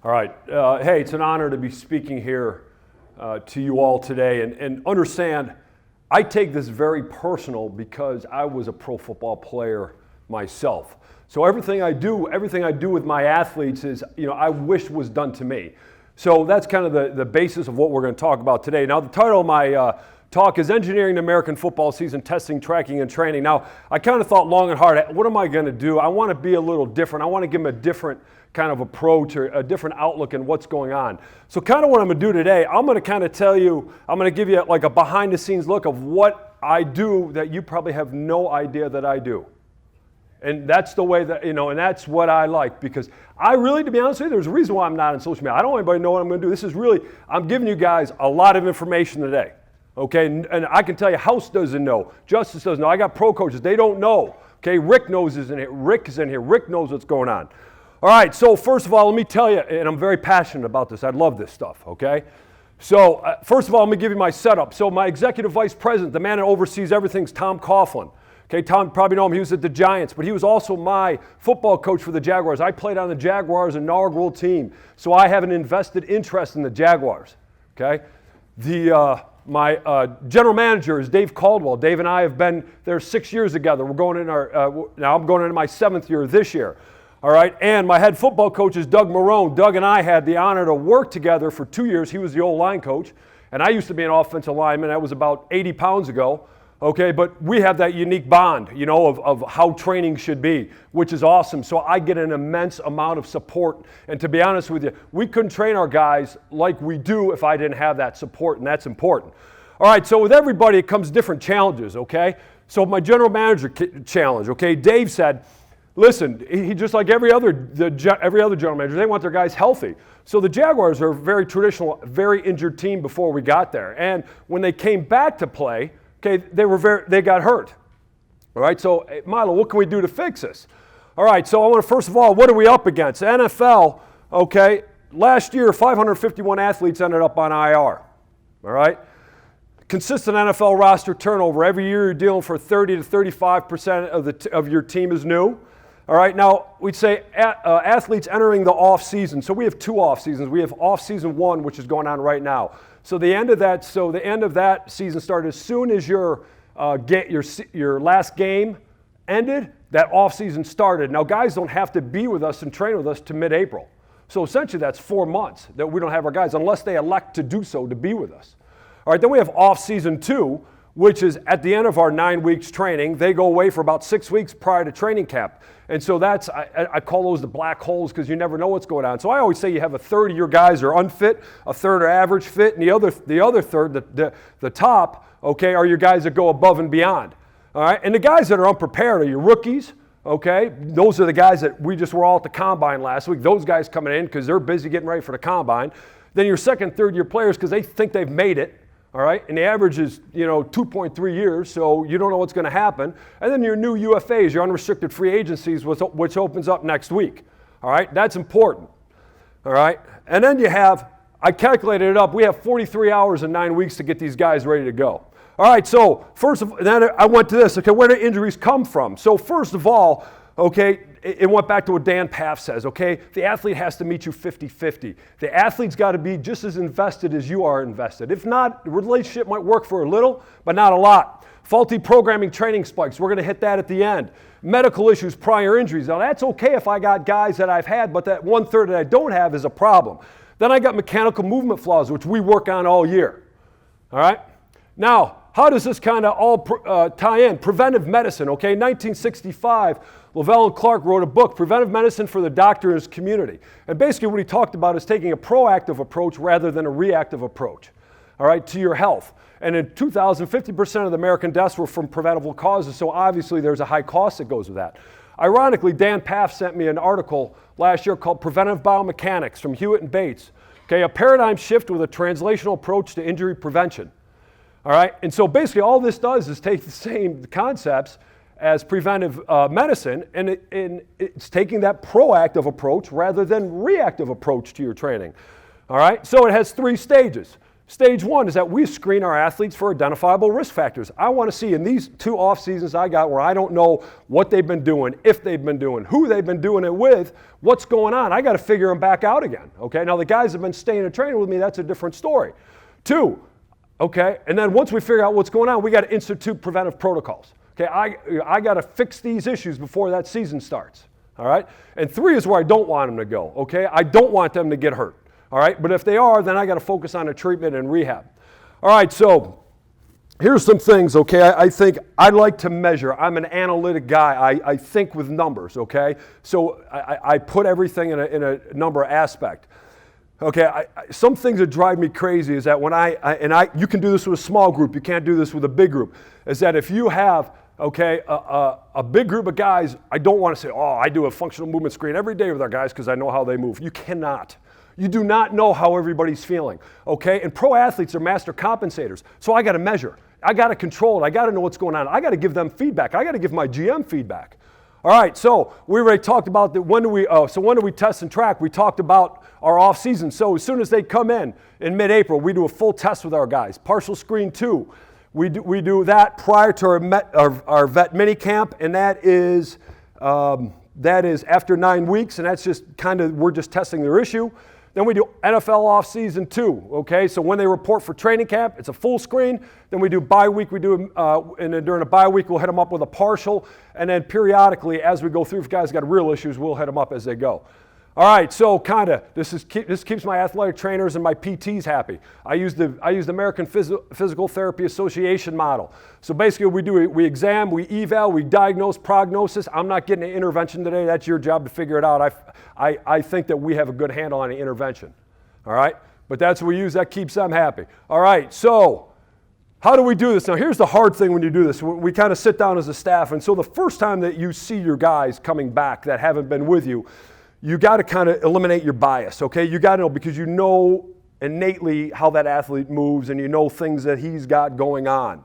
All right. Hey, it's an honor to be speaking here to you all today. And understand, I take this very personal because I was a pro football player myself. So everything I do with my athletes is, I wish was done to me. So that's kind of the basis of what we're going to talk about today. Now, the title of my talk is Engineering the American Football Season, Testing, Tracking, and Training. Now, I kind of thought long and hard, what am I going to do? I want to be a little different. I want to give them a different kind of approach or a different outlook in what's going on. So kind of what I'm going to do today, I'm going to kind of tell you, I'm going to give you like a behind the scenes look of what I do that you probably have no idea that I do. And that's the way that, and that's what I like, because I really, to be honest with you, there's a reason why I'm not on social media. I don't want anybody to know what I'm going to do. This is really, I'm giving you guys a lot of information today. Okay, and I can tell you, House doesn't know, Justice doesn't know. I got pro coaches, they don't know. Okay, Rick knows is in here. Rick is in here. Rick knows what's going on. All right, so first of all, let me tell you, and I'm very passionate about this. I love this stuff, okay? So first of all, let me give you my setup. So my executive vice president, the man that oversees everything, is Tom Coughlin. Okay, Tom, you probably know him. He was at the Giants, but he was also my football coach for the Jaguars. I played on the Jaguars' inaugural team, so I have an invested interest in the Jaguars, okay? My general manager is Dave Caldwell. Dave and I have been there 6 years together. We're going in now I'm going into my 7th year this year. All right, and my head football coach is Doug Marone. Doug and I had the honor to work together for 2 years. He was the old line coach, and I used to be an offensive lineman. That was about 80 pounds ago. Okay, but we have that unique bond, of how training should be, which is awesome. So I get an immense amount of support. And to be honest with you, we couldn't train our guys like we do if I didn't have that support, and that's important. All right, so with everybody, it comes different challenges, okay? So my general manager challenge, okay, Dave said, listen, he just like every other general manager, they want their guys healthy. So the Jaguars are a very traditional, very injured team before we got there. And when they came back to play, okay, they got hurt. All right, so Mylo, what can we do to fix this? All right, so I want to first of all, what are we up against? NFL, okay, last year 551 athletes ended up on IR. All right, consistent NFL roster turnover. Every year you're dealing for 30 to 35% of your team is new. All right, now we'd say athletes entering the off season. So we have 2 off seasons. We have off season 1, which is going on right now. So the end of that season started as soon as your last game ended. That off season started. Now guys don't have to be with us and train with us to mid-April. So essentially that's 4 months that we don't have our guys unless they elect to do so to be with us. All right, then we have off season 2, which is at the end of our 9 weeks training. They go away for about 6 weeks prior to training camp. And so that's, I call those the black holes because you never know what's going on. So I always say you have a third of your guys are unfit, a third are average fit, and the other third, the top, okay, are your guys that go above and beyond. All right, and the guys that are unprepared are your rookies, okay? Those are the guys that we just were all at the combine last week. Those guys coming in because they're busy getting ready for the combine. Then your second, third year players because they think they've made it. All right, and the average is 2.3 years, so you don't know what's going to happen. And then your new UFAs, your unrestricted free agencies, which opens up next week. All right, that's important. All right, and then you have, I calculated it up, we have 43 hours and 9 weeks to get these guys ready to go. All right, so then I went to this. Okay, where do injuries come from? So first of all, okay, it went back to what Dan Paff says, okay? The athlete has to meet you 50-50. The athlete's got to be just as invested as you are invested. If not, the relationship might work for a little, but not a lot. Faulty programming training spikes, we're going to hit that at the end. Medical issues, prior injuries. Now that's okay if I got guys that I've had, but that 1/3 that I don't have is a problem. Then I got mechanical movement flaws, which we work on all year. All right? Now, how does this kind of all tie in? Preventive medicine, okay? 1965, Lavelle and Clark wrote a book, Preventive Medicine for the Doctor and His Community. And basically what he talked about is taking a proactive approach rather than a reactive approach, all right, to your health. And in 2000, 50% of the American deaths were from preventable causes, so obviously there's a high cost that goes with that. Ironically, Dan Paff sent me an article last year called Preventive Biomechanics from Hewitt and Bates, okay, a paradigm shift with a translational approach to injury prevention. All right, and so basically all this does is take the same concepts as preventive medicine, and it's taking that proactive approach rather than reactive approach to your training. All right, so it has 3 stages. Stage one is that we screen our athletes for identifiable risk factors. I want to see in these 2 off seasons I got where I don't know what they've been doing, if they've been doing, who they've been doing it with, what's going on. I got to figure them back out again. Okay, now the guys have been staying and training with me, that's a different story. 2, okay, and then once we figure out what's going on, we got to institute preventive protocols. Okay, I got to fix these issues before that season starts. All right, and 3 is where I don't want them to go. Okay, I don't want them to get hurt. All right, but if they are, then I got to focus on the treatment and rehab. All right, so here's some things, okay? I think I like to measure. I'm an analytic guy. I think with numbers, okay? So I put everything in a number aspect. Okay, some things that drive me crazy is that when you can do this with a small group, you can't do this with a big group, is that if you have, okay, a big group of guys, I don't want to say, oh, I do a functional movement screen every day with our guys because I know how they move. You cannot. You do not know how everybody's feeling, okay? And pro athletes are master compensators, so I got to measure. I got to control it. I got to know what's going on. I got to give them feedback. I got to give my GM feedback. All right, so we already talked about when do we test and track? We talked about our off season. So as soon as they come in mid-April, we do a full test with our guys. Partial screen 2. We do that prior to our vet mini camp, and that is after 9 weeks, and that's just we're just testing their issue. Then we do NFL off season 2, okay? So when they report for training camp, it's a full screen. Then we do bye week. And then during a bye week, we'll hit them up with a partial. And then periodically, as we go through, if guys got real issues, we'll hit them up as they go. All right, so this keeps my athletic trainers and my PTs happy. I use the American Physical Therapy Association model. So basically, we exam, we eval, we diagnose, prognosis. I'm not getting an intervention today. That's your job to figure it out. I think that we have a good handle on the intervention. All right, but that's what we use. That keeps them happy. All right, so how do we do this? Now, here's the hard thing when you do this. We kind of sit down as a staff, and so the first time that you see your guys coming back that haven't been with you, you got to kind of eliminate your bias, okay? You got to know, because you know innately how that athlete moves and you know things that he's got going on,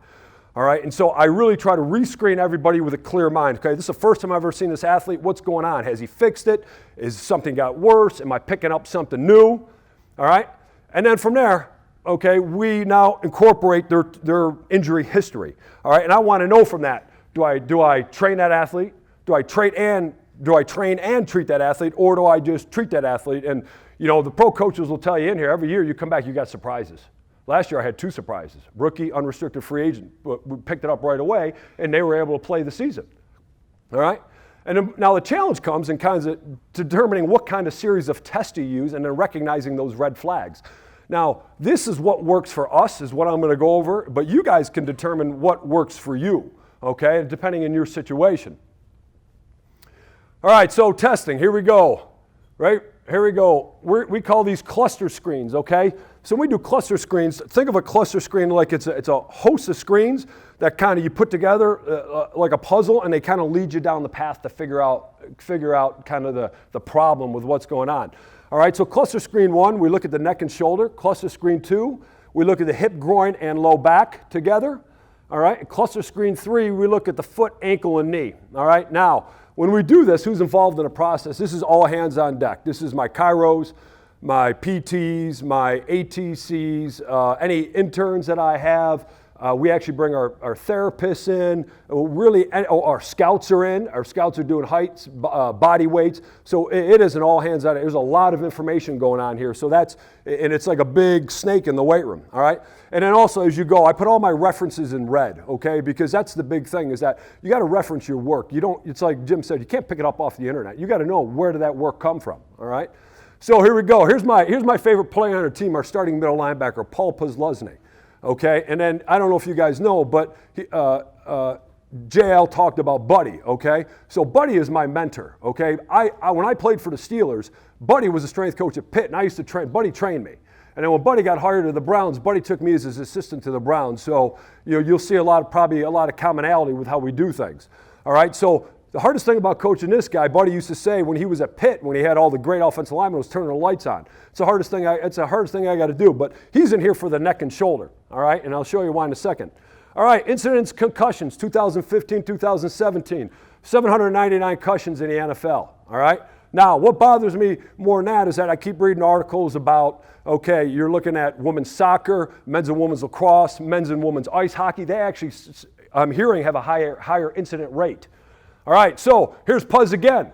all right? And so I really try to rescreen everybody with a clear mind, okay? This is the first time I've ever seen this athlete. What's going on? Has he fixed it? Is something got worse? Am I picking up something new? All right? And then from there, okay, we now incorporate their injury history, all right? And I want to know from that, do I train that athlete? Do I train and treat that athlete, or do I just treat that athlete? And, the pro coaches will tell you in here, every year you come back, you got surprises. Last year I had 2 surprises. Rookie, unrestricted free agent. We picked it up right away, and they were able to play the season. All right? And then, now the challenge comes in kinds of determining what kind of series of tests you use and then recognizing those red flags. Now, this is what works for us, is what I'm going to go over, but you guys can determine what works for you, okay, depending on your situation. All right, so testing, here we go, right? Here we go. We call these cluster screens, okay? So when we do cluster screens, think of a cluster screen like it's a host of screens that kind of you put together like a puzzle, and they kind of lead you down the path to figure out kind of the problem with what's going on. All right, so cluster screen 1, we look at the neck and shoulder. Cluster screen 2, we look at the hip, groin, and low back together. All right, cluster screen 3, we look at the foot, ankle, and knee. All right, now, when we do this, who's involved in the process? This is all hands on deck. This is my chiros, my PTs, my ATCs, any interns that I have. We actually bring our therapists in. Our scouts are in. Our scouts are doing heights, body weights. So it is an all hands on deck. There's a lot of information going on here. So and it's like a big snake in the weight room, all right? And then also as you go, I put all my references in red, okay? Because that's the big thing, is that you got to reference your work. It's like Jim said, you can't pick it up off the internet. You got to know, where did that work come from, all right? So here we go. Here's my favorite player on our team, our starting middle linebacker, Paul Posluszny. Okay, and then I don't know if you guys know, but JL talked about Buddy, okay? So Buddy is my mentor, okay? When I played for the Steelers, Buddy was a strength coach at Pitt, and I used to train, Buddy trained me. And then when Buddy got hired to the Browns, Buddy took me as his assistant to the Browns. So, you'll see probably a lot of commonality with how we do things. All right, so the hardest thing about coaching this guy, Buddy used to say when he was at Pitt, when he had all the great offensive linemen, was turning the lights on. It's the hardest thing I got to do, but he's in here for the neck and shoulder, all right? And I'll show you why in a second. All right, incidents, concussions, 2015, 2017, 799 concussions in the NFL, all right? Now, what bothers me more than that is that I keep reading articles about, okay, you're looking at women's soccer, men's and women's lacrosse, men's and women's ice hockey. They actually, I'm hearing, have a higher incident rate. All right, so here's Puzz again.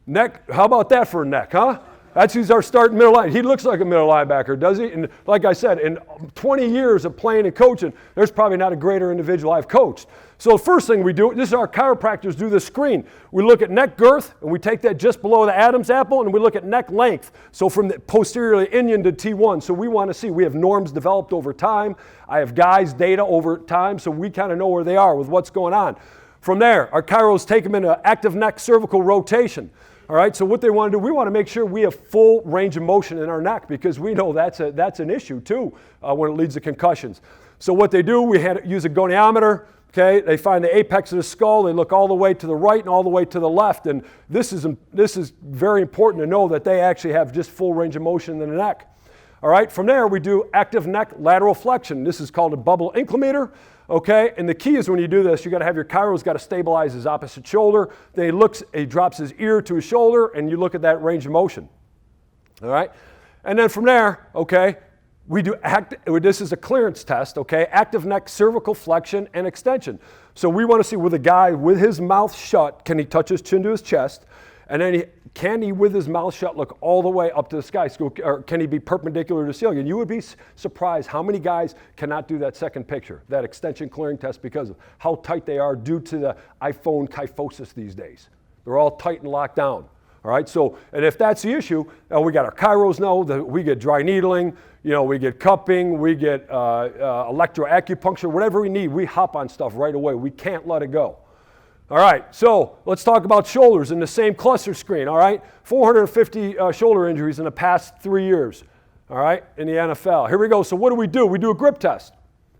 Neck, how about that for a neck, huh? That's who's our starting middle line. He looks like a middle linebacker, does he? And like I said, in 20 years of playing and coaching, there's probably not a greater individual I've coached. So the first thing we do, this is our chiropractors do this screen. We look at neck girth, and we take that just below the Adam's apple, and we look at neck length. So from the posteriorly Indian to T1. So we want to see, we have norms developed over time. I have guys' data over time, so we kind of know where they are with what's going on. From there, our chiros take them into active neck cervical rotation. All right, so what they want to do, we want to make sure we have full range of motion in our neck because we know that's an issue too when it leads to concussions. So what they do, we use a goniometer. Okay, they find the apex of the skull. They look all the way to the right and all the way to the left, and this is very important to know that they actually have just full range of motion in the neck. All right, from there we do active neck lateral flexion. This is called a bubble inclinometer. Okay, and the key is when you do this, you got to have your chiro's got to stabilize his opposite shoulder. Then he drops his ear to his shoulder, and you look at that range of motion. All right, and then from there, okay, we do this is a clearance test. Okay, active neck cervical flexion and extension. So we want to see with a guy with his mouth shut, can he touch his chin to his chest, and then can he with his mouth shut look all the way up to the sky, or can he be perpendicular to the ceiling? And you would be surprised how many guys cannot do that second picture, that extension clearing test, because of how tight they are due to the iPhone kyphosis these days. They're all tight and locked down. All right, so, and if that's the issue, we got our chiros know that we get dry needling, we get cupping, we get electroacupuncture, whatever we need, we hop on stuff right away. We can't let it go. All right, so let's talk about shoulders in the same cluster screen, all right? 450 shoulder injuries in the past 3 years, all right, in the NFL. Here we go. So what do? We do a grip test,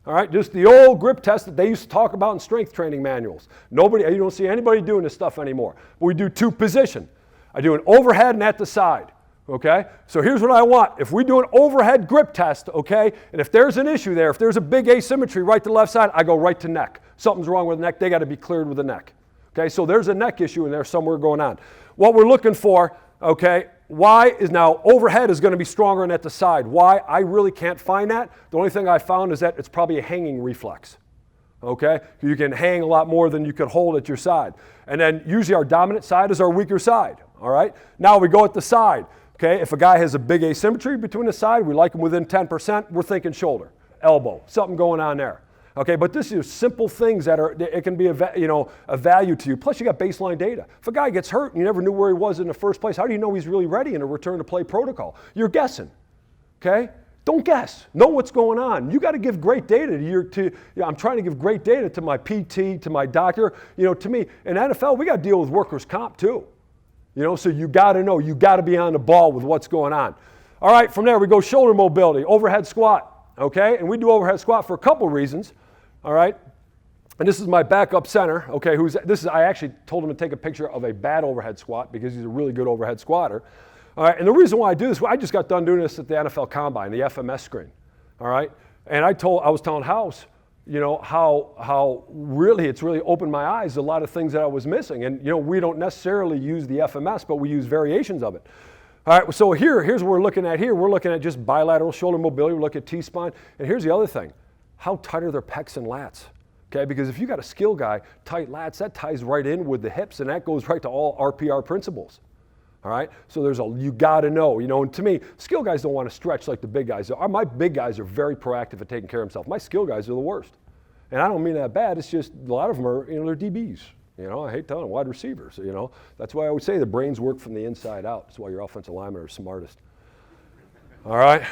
all right? Just the old grip test that they used to talk about in strength training manuals. You don't see anybody doing this stuff anymore. But we do two position. I do an overhead and at the side, okay? So here's what I want. If we do an overhead grip test, okay, and if there's an issue there, if there's a big asymmetry right to left side, I go right to neck. Something's wrong with the neck, they got to be cleared with the neck. Okay, so there's a neck issue in there somewhere going on. What we're looking for, okay, why is now overhead is going to be stronger than at the side. Why? I really can't find that. The only thing I found is that it's probably a hanging reflex. Okay, you can hang a lot more than you could hold at your side. And then usually our dominant side is our weaker side. All right, now we go at the side. Okay, if a guy has a big asymmetry between the side, we like him within 10%, we're thinking shoulder, elbow, something going on there. Okay, but this is simple things that it can be a value to you. Plus, you got baseline data. If a guy gets hurt and you never knew where he was in the first place, how do you know he's really ready in a return to play protocol? You're guessing. Okay, don't guess. Know what's going on. You got to give great data I'm trying to give great data to my PT, to my doctor. To me, in NFL, we got to deal with workers' comp too. So you got to know. You got to be on the ball with what's going on. All right, from there we go shoulder mobility, overhead squat. Okay, and we do overhead squat for a couple reasons. All right, and this is my backup center, okay, I actually told him to take a picture of a bad overhead squat because he's a really good overhead squatter. All right, and the reason why I do this, I just got done doing this at the NFL Combine, the FMS screen, all right, and I was telling House, how really it's really opened my eyes to a lot of things that I was missing, and we don't necessarily use the FMS, but we use variations of it. All right, so here's what we're looking at here. We're looking at just bilateral shoulder mobility. We look at T-spine, and here's the other thing. How tight are their pecs and lats? Okay, because if you got a skill guy, tight lats, that ties right in with the hips, and that goes right to all RPR principles. All right, so you got to know, and to me, skill guys don't want to stretch like the big guys. My big guys are very proactive at taking care of themselves. My skill guys are the worst, and I don't mean that bad. It's just a lot of them are, they're DBs. I hate telling them, wide receivers. That's why I would say the brains work from the inside out. That's why your offensive linemen are smartest. All right.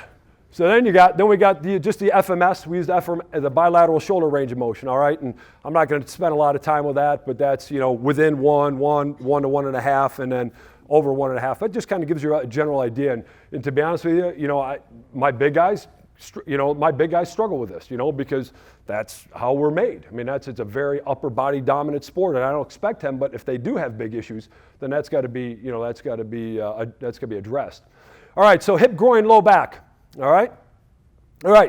So then we got just the FMS. We use the bilateral shoulder range of motion, all right? And I'm not going to spend a lot of time with that, but that's, within 1 to 1.5, and then over 1.5. That just kind of gives you a general idea. And to be honest with you, my big guys struggle with this, because that's how we're made. I mean, it's a very upper body dominant sport, and I don't expect them, but if they do have big issues, then that's got to be addressed. All right, so hip, groin, low back. All right,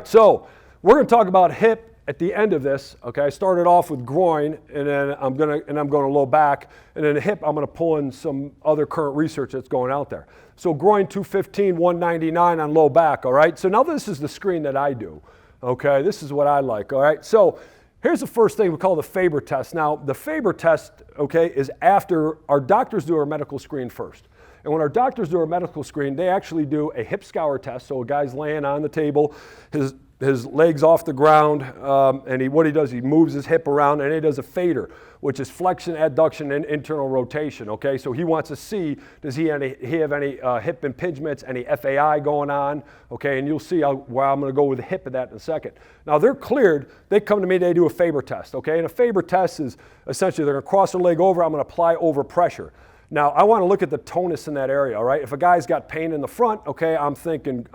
so we're going to talk about hip at the end of this, okay, I started off with groin, and then I'm going to low back, and then the hip, I'm going to pull in some other current research that's going out there. So groin 215, 199 on low back, all right? So now this is the screen that I do, okay? This is what I like, all right? So here's the first thing we call the Faber test. Now, the Faber test, okay, is after our doctors do our medical screen first. And when our doctors do our medical screen, they actually do a hip scour test. So a guy's laying on the table, his legs off the ground, and what he does, he moves his hip around, and he does a fader, which is flexion, adduction, and internal rotation, okay? So he wants to see, does he have any hip impingements, any FAI going on, okay? And you'll see where I'm gonna go with the hip of that in a second. Now they're cleared, they come to me, they do a Faber test, okay? And a Faber test is essentially they're gonna cross their leg over, I'm gonna apply over pressure. Now, I want to look at the tonus in that area, all right? If a guy's got pain in the front, okay, I'm thinking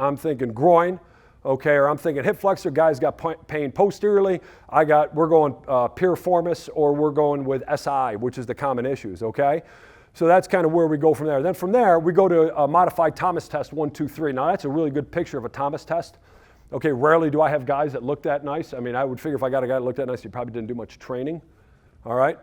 groin, okay, or I'm thinking hip flexor, guy's got pain posteriorly, we're going piriformis, or we're going with SI, which is the common issues, okay? So that's kind of where we go from there. Then from there, we go to a modified Thomas test 1, 2, 3. Now, that's a really good picture of a Thomas test. Okay, rarely do I have guys that look that nice. I mean, I would figure if I got a guy that looked that nice, he probably didn't do much training, all right?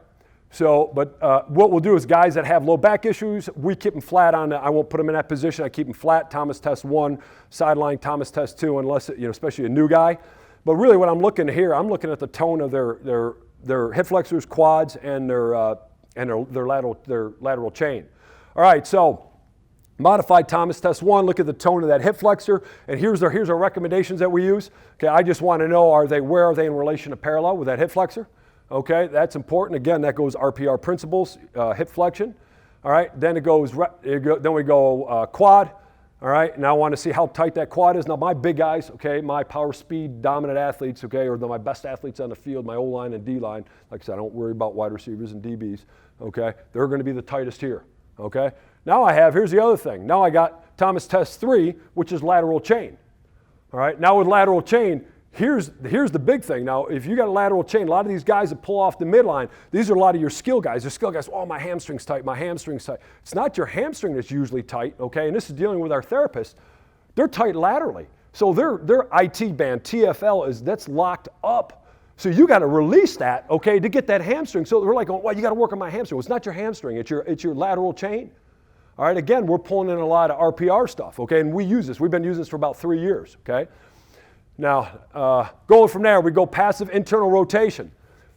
So, but what we'll do is guys that have low back issues, we keep them flat I won't put them in that position, I keep them flat, Thomas test 1, sideline Thomas test 2, unless, especially a new guy. But really what I'm looking here, I'm looking at the tone of their hip flexors, quads, and their lateral chain. All right, so modified Thomas test 1, look at the tone of that hip flexor, and here's our recommendations that we use. Okay, I just want to know, where are they in relation to parallel with that hip flexor? Okay, that's important. Again, that goes RPR principles, hip flexion. All right, then then we go quad. All right, now I want to see how tight that quad is. Now my big guys, okay, my power speed dominant athletes, okay, or my best athletes on the field, my O-line and D-line. Like I said, I don't worry about wide receivers and DBs. Okay, they're going to be the tightest here. Okay, now here's the other thing. Now I got Thomas test 3, which is lateral chain. All right, now with lateral chain, Here's the big thing. Now, if you got a lateral chain, a lot of these guys that pull off the midline, these are a lot of your skill guys. Your skill guys, oh, my hamstring's tight, my hamstring's tight. It's not your hamstring that's usually tight, okay? And this is dealing with our therapists. They're tight laterally. So their IT band, TFL, that's locked up. So you got to release that, okay, to get that hamstring. So we're like, well, you got to work on my hamstring. Well, it's not your hamstring, it's your lateral chain. All right, again, we're pulling in a lot of RPR stuff, okay? And we use this. We've been using this for about 3 years, okay? Now, going from there, we go passive internal rotation.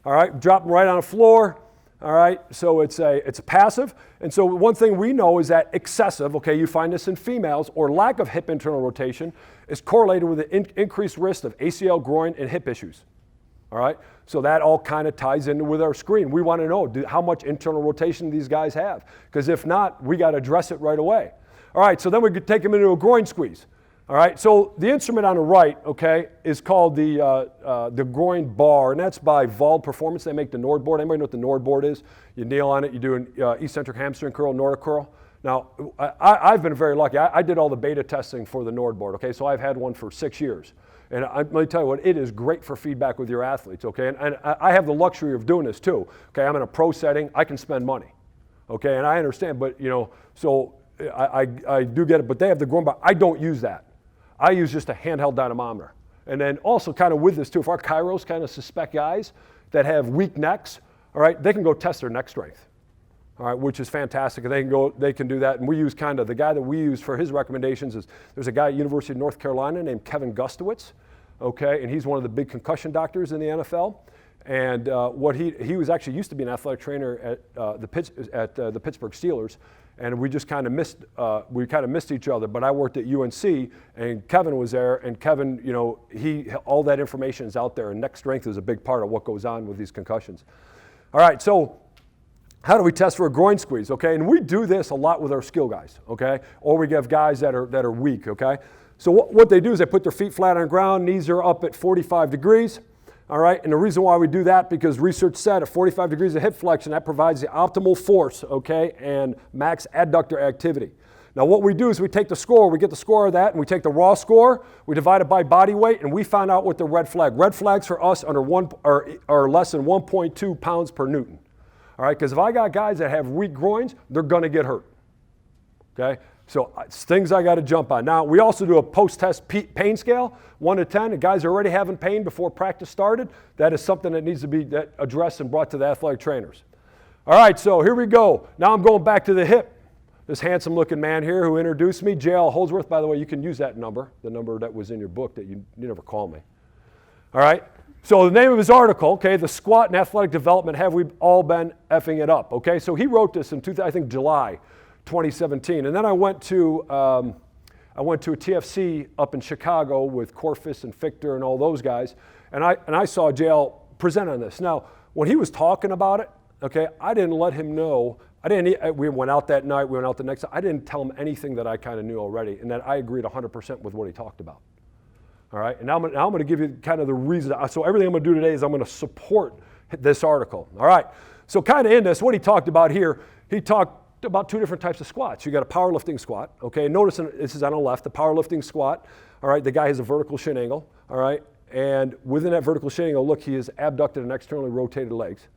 All right, drop them right on the floor. All right, so it's a passive. And so one thing we know is that excessive, okay, you find this in females, or lack of hip internal rotation is correlated with an increased risk of ACL, groin, and hip issues. All right, so that all kind of ties in with our screen. We want to know how much internal rotation these guys have, because if not, we got to address it right away. All right, so then we could take them into a groin squeeze. All right, so the instrument on the right, okay, is called the Groin Bar, and that's by Vald Performance. They make the Nord board. Anybody know what the Nord board is? You kneel on it, you do an eccentric hamstring curl, Nordic curl. Now, I've been very lucky. I did all the beta testing for the Nord board, okay, so I've had one for 6 years. And let me tell you what, it is great for feedback with your athletes, okay? And I have the luxury of doing this too, okay? I'm in a pro setting, I can spend money, okay? And I understand, but so I do get it, but they have the Groin Bar. I don't use that. I use just a handheld dynamometer. And then also kind of with this too, if our chiros kind of suspect guys that have weak necks, all right, they can go test their neck strength, all right, which is fantastic. And they can do that. And we use kind of, the guy that we use for his recommendations is, there's a guy at University of North Carolina named Kevin Gustowitz, okay, and he's one of the big concussion doctors in the NFL. And he was actually used to be an athletic trainer at the Pittsburgh Steelers. And we just kind of missed each other. But I worked at UNC, and Kevin was there. And Kevin, all that information is out there. And neck strength is a big part of what goes on with these concussions. All right, so how do we test for a groin squeeze? Okay, and we do this a lot with our skill guys. Okay, or we have guys that are weak. Okay, so what they do is they put their feet flat on the ground, knees are up at 45 degrees. All right, and the reason why we do that, because research said at 45 degrees of hip flexion, that provides the optimal force, okay, and max adductor activity. Now what we do is we take the score, we get the score of that, and we take the raw score, we divide it by body weight, and we find out what the red flag. Red flags for us are less than 1.2 pounds per Newton. All right, because if I got guys that have weak groins, they're going to get hurt. Okay, So it's things I got to jump on. Now, we also do a post-test pain scale, 1 to 10. The guys are already having pain before practice started. That is something that needs to be addressed and brought to the athletic trainers. All right, so here we go. Now I'm going back to the hip. This handsome-looking man here who introduced me, J.L. Holdsworth. By the way, you can use that number, the number that was in your book that you never call me. All right? So the name of his article, okay, The Squat and Athletic Development, Have We All Been Effing It Up? Okay, so he wrote this in, I think, July 2017. And then I went to a TFC up in Chicago with Corfus and Fichter and all those guys, and I saw JL present on this. Now, when he was talking about it, okay, I didn't let him know. We went out that night, we went out the next night. I didn't tell him anything that I kind of knew already, and that I agreed 100% with what he talked about. All right, and now I'm going to give you kind of the reason. So everything I'm going to do today is I'm going to support this article. All right, so kind of in this, what he talked about here, he talked about 2 different types of squats. You got a powerlifting squat, okay? Notice this is on the left, the powerlifting squat. All right, the guy has a vertical shin angle, all right? And within that vertical shin angle, look, he has abducted and externally rotated legs,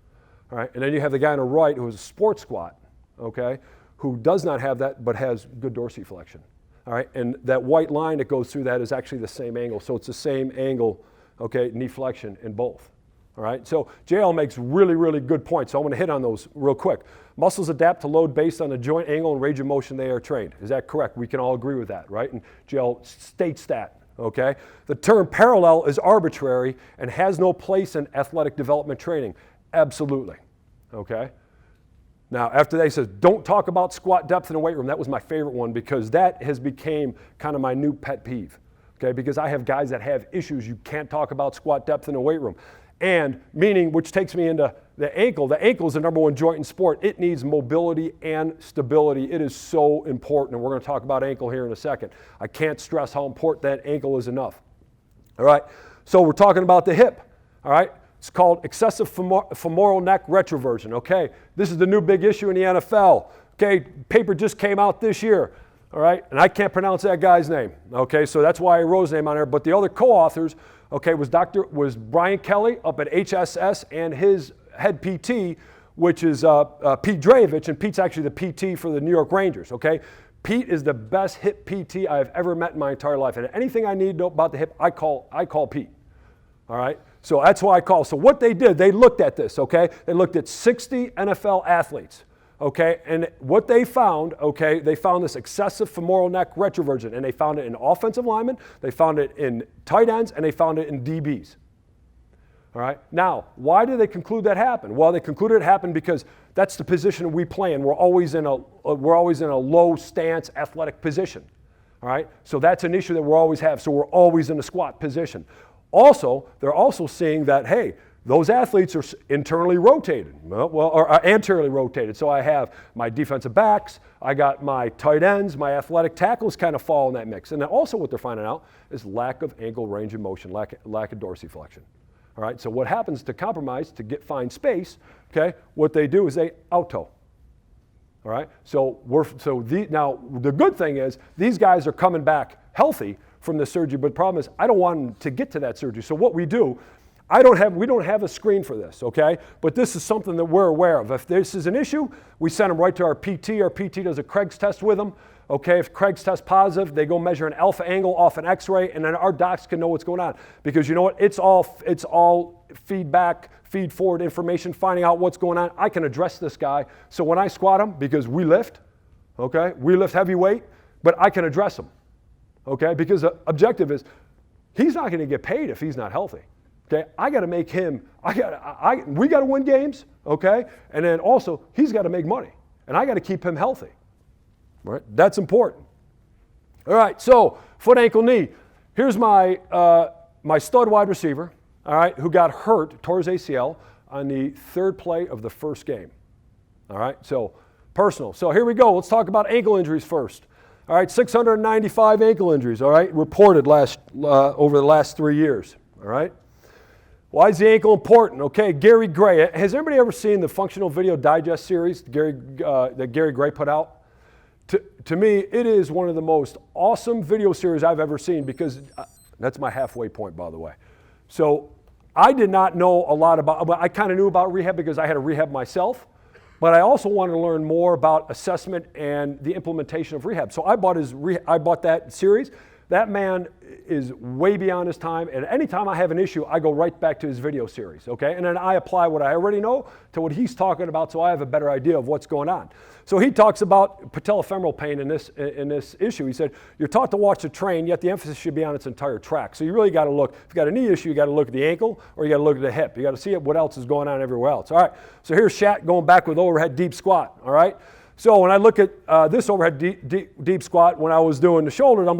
all right? And then you have the guy on the right who has a sports squat, okay, who does not have that but has good dorsiflexion. All right, and that white line that goes through that is actually the same angle. So it's the same angle, okay, knee flexion in both. All right, so JL makes really, really good points. So I'm going to hit on those real quick. Muscles adapt to load based on the joint angle and range of motion they are trained. Is that correct? We can all agree with that, right? And JL states that, okay? The term parallel is arbitrary and has no place in athletic development training. Absolutely, okay? Now, after that, he says, don't talk about squat depth in a weight room. That was my favorite one because that has become kind of my new pet peeve, okay? Because I have guys that have issues. You can't talk about squat depth in a weight room. And meaning, which takes me into the ankle. The ankle is the number 1 joint in sport. It needs mobility and stability. It is so important, and we're going to talk about ankle here in a second. I can't stress how important that ankle is enough. All right, so we're talking about the hip, all right? It's called excessive femoral neck retroversion, okay? This is the new big issue in the NFL, okay? Paper just came out this year, all right? And I can't pronounce that guy's name, okay? So that's why I wrote his name on there. But the other co-authors, okay, was Brian Kelly up at HSS and his head PT, which is Pete Dravich, and Pete's actually the PT for the New York Rangers, okay? Pete is the best hip PT I've ever met in my entire life. And anything I need to know about the hip, I call Pete, all right? So that's why I call. So what they did, they looked at this, okay? They looked at 60 NFL athletes, okay? And what they found, okay, they found this excessive femoral neck retroversion, and they found it in offensive linemen, they found it in tight ends, and they found it in DBs. All right? Now, why did they conclude that happened? Well, they concluded it happened because that's the position we play in. We're always in a low stance athletic position. All right? So that's an issue that we always have. So we're always in a squat position. Also, they're also seeing that, hey, those athletes are internally rotated, or anteriorly rotated. So I have my defensive backs, I got my tight ends, my athletic tackles kind of fall in that mix. And then also what they're finding out is lack of ankle range of motion, lack of dorsiflexion. All right, so what happens to compromise, to find space, okay, what they do is they out-toe. All right, now the good thing is these guys are coming back healthy from the surgery, but the problem is I don't want them to get to that surgery. So what we do, we don't have a screen for this, okay? But this is something that we're aware of. If this is an issue, we send them right to our PT. Our PT does a Craig's test with them. Okay, if Craig's test positive, they go measure an alpha angle off an x-ray, and then our docs can know what's going on. Because you know what, it's all feedback, feed forward information, finding out what's going on. I can address this guy. So when I squat him, because we lift, okay, we lift heavy weight, but I can address him. Okay, because the objective is he's not going to get paid if he's not healthy. Okay, I got to make him. We got to win games. Okay, and then also he's got to make money, and I got to keep him healthy. All right, that's important. All right, so foot, ankle, knee. Here's my my stud wide receiver. All right, who got hurt, tore his ACL on the 3rd play of the 1st game. All right, so personal. So here we go. Let's talk about ankle injuries first. All right, 695 ankle injuries, all right, reported over the last 3 years, all right? Why is the ankle important? Okay, Gary Gray. Has everybody ever seen the Functional Video Digest series that Gary Gray put out? To me, it is one of the most awesome video series I've ever seen because that's my halfway point, by the way. So I did not know a lot about, I kind of knew about rehab because I had a rehab myself. but I also wanted to learn more about assessment and the implementation of rehab. So I bought that series. That man is way beyond his time, and anytime I have an issue, I go right back to his video series, okay? And then I apply what I already know to what he's talking about, so I have a better idea of what's going on. So he talks about patellofemoral pain in this issue. He said, you're taught to watch the train, yet the emphasis should be on its entire track. So you really got to look, if you got a knee issue, you got to look at the ankle, or you got to look at the hip. You got to see what else is going on everywhere else. All right, so here's Shat going back with overhead deep squat, all right? So when I look at this overhead deep squat, when I was doing the shoulders, I'm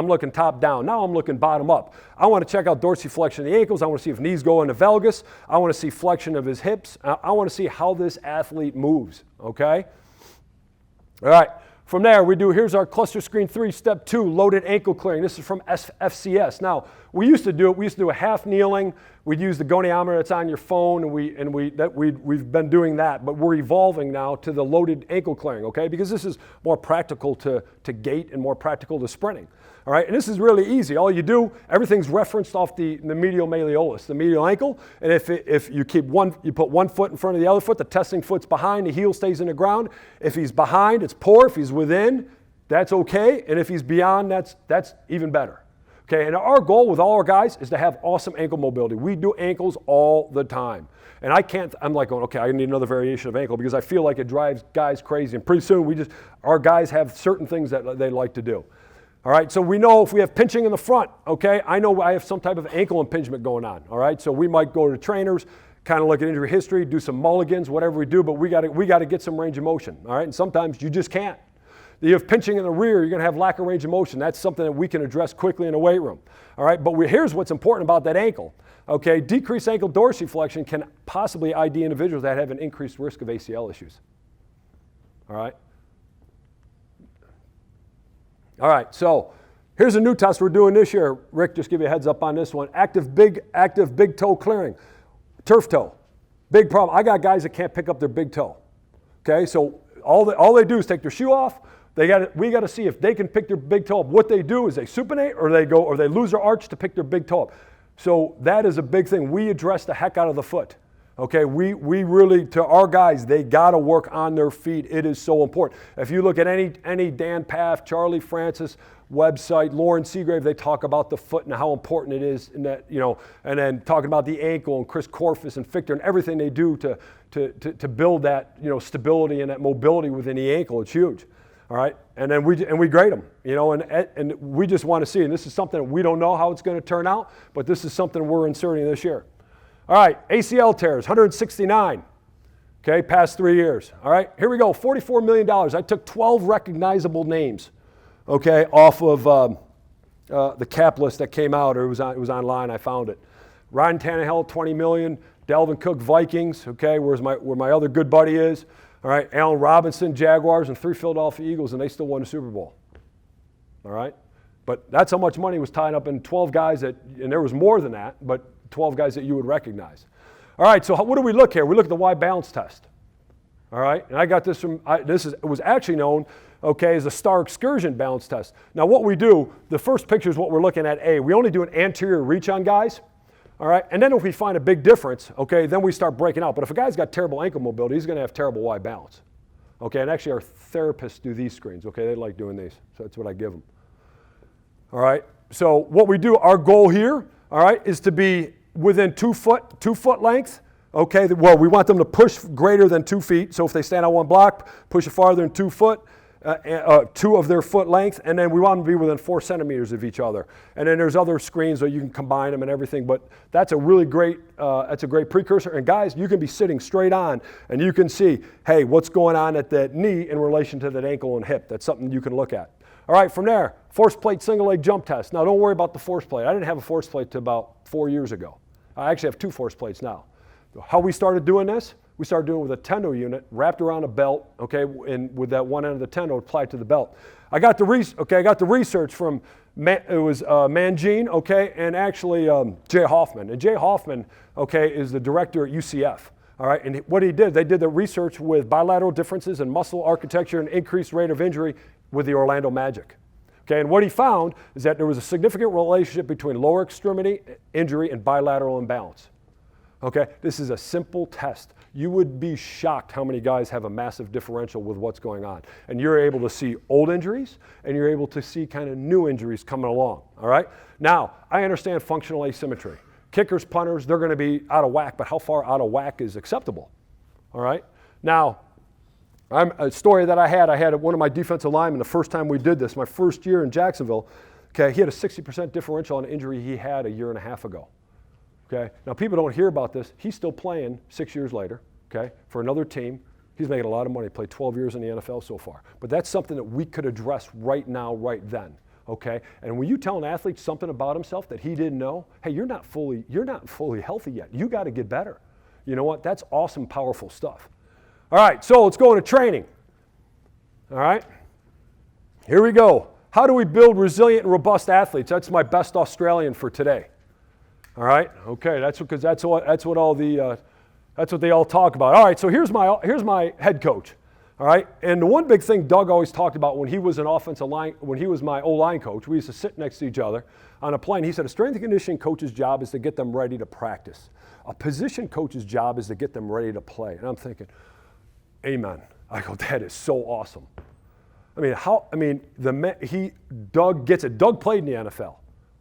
looking top down. Now I'm looking bottom up. I want to check out dorsiflexion of the ankles. I want to see if knees go into valgus. I want to see flexion of his hips. I want to see how this athlete moves, okay? All right, from there here's our cluster screen 3, step 2, loaded ankle clearing. This is from FCS. Now, we used to do a half kneeling. We'd use the goniometer that's on your phone, and we've been doing that, but we're evolving now to the loaded ankle clearing, okay? Because this is more practical to gait and more practical to sprinting, all right? And this is really easy. All you do, everything's referenced off the medial malleolus, the medial ankle, and if you put one foot in front of the other foot, the testing foot's behind, the heel stays in the ground. If he's behind, it's poor. If he's within, that's okay, and if he's beyond, that's even better. Okay, and our goal with all our guys is to have awesome ankle mobility. We do ankles all the time. And I'm like going, okay, I need another variation of ankle because I feel like it drives guys crazy. And pretty soon our guys have certain things that they like to do. All right, so we know if we have pinching in the front, okay, I know I have some type of ankle impingement going on. All right, so we might go to trainers, kind of look at injury history, do some mulligans, whatever we do, but we got to get some range of motion. All right, and sometimes you just can't. You have pinching in the rear, you're going to have lack of range of motion. That's something that we can address quickly in a weight room. All right, but here's what's important about that ankle. Okay, decreased ankle dorsiflexion can possibly ID individuals that have an increased risk of ACL issues. All right. All right, so here's a new test we're doing this year. Rick, just give you a heads up on this one. Active big toe clearing. Turf toe. Big problem. I got guys that can't pick up their big toe. Okay, so all they do is take their shoe off. We got to see if they can pick their big toe up. What they do is they supinate or they lose their arch to pick their big toe up. So that is a big thing. We address the heck out of the foot. Okay, we really, to our guys, they got to work on their feet. It is so important. If you look at any Dan Paff, Charlie Francis website, Lauren Seagrave, they talk about the foot and how important it is, and that, and then talking about the ankle and Chris Korfus and Fichter and everything they do to build that, stability and that mobility within the ankle. It's huge. All right, and then we grade them, and we just want to see, and this is something that we don't know how it's going to turn out, but this is something we're inserting this year. All right, ACL tears, 169, okay, past 3 years. All right, here we go, $44 million. I took 12 recognizable names, okay, off of the cap list that came out, or it was online, I found it. Ryan Tannehill, 20 million, Dalvin Cook, Vikings, okay, where my other good buddy is. All right, Allen Robinson, Jaguars, and 3 Philadelphia Eagles, and they still won the Super Bowl. All right? But that's how much money was tied up in 12 guys and there was more than that, but 12 guys that you would recognize. All right, so what do we look here? We look at the Y balance test. All right, and I got this from, it was actually known, okay, as the STAR Excursion balance test. Now what we do, the first picture is what we're looking at A. We only do an anterior reach on guys. All right, and then if we find a big difference, okay, then we start breaking out. But if a guy's got terrible ankle mobility, he's going to have terrible Y balance. Okay, and actually our therapists do these screens, okay? They like doing these, so that's what I give them. All right, so what we do, our goal here, all right, is to be within 2 foot length, okay? Well, we want them to push greater than 2 feet. So if they stand on one block, push it farther than 2 foot. 2 of their foot length, and then we want them to be within 4 centimeters of each other. And then there's other screens where you can combine them and everything, but that's a really great, that's a great precursor. And guys, you can be sitting straight on and you can see, hey, what's going on at that knee in relation to that ankle and hip. That's something you can look at. All right, from there, Forceplate single leg jump test. Now don't worry about the Forceplate. I didn't have a Forceplate until about 4 years ago. I actually have 2 Forceplates now. How we started doing this? We started doing it with a tendo unit wrapped around a belt, okay, and with that one end of the tendo applied to the belt. I got the research from Mangine, okay, and actually Jay Hoffman. And Jay Hoffman, okay, is the director at UCF. All right, and what he did, they did the research with bilateral differences in muscle architecture and increased rate of injury with the Orlando Magic. Okay, and what he found is that there was a significant relationship between lower extremity injury and bilateral imbalance. Okay, this is a simple test. you would be shocked how many guys have a massive differential with what's going on. And you're able to see old injuries, and you're able to see kind of new injuries coming along, all right? Now, I understand functional asymmetry. Kickers, punters, they're going to be out of whack, but how far out of whack is acceptable, all right? Now, a story that I had one of my defensive linemen, the first time we did this, my first year in Jacksonville, okay, he had a 60% differential on an injury he had a year and a half ago. Okay, now people don't hear about this. He's still playing 6 years later, okay, for another team. He's making a lot of money, played 12 years in the NFL so far. But that's something that we could address right now, right then, okay? And when you tell an athlete something about himself that he didn't know, hey, you're not fully healthy yet. You got to get better. You know what? That's awesome, powerful stuff. All right, so let's go into training. All right, here we go. How do we build resilient and robust athletes? That's my best Australian for today. All right, okay, that's what they all talk about. All right, so here's my head coach. All right, and the one big thing Doug always talked about when he was an offensive line, when he was my O-line coach, we used to sit next to each other on a plane. He said a strength and conditioning coach's job is to get them ready to practice. A position coach's job is to get them ready to play. And I'm thinking, amen. I go, that is so awesome. Doug gets it. Doug played in the NFL,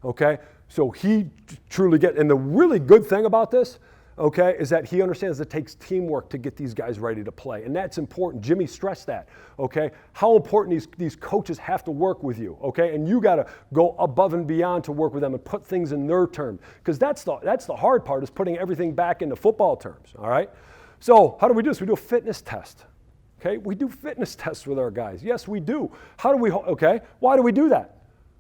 okay? So he truly gets, and the really good thing about this, okay, is that he understands it takes teamwork to get these guys ready to play. And that's important. Jimmy stressed that, okay? How important these coaches have to work with you, okay? And you got to go above and beyond to work with them and put things in their terms. Because that's the hard part, is putting everything back into football terms, all right? So how do we do this? We do a fitness test. Okay, we do fitness tests with our guys. Yes, we do. Why do we do that?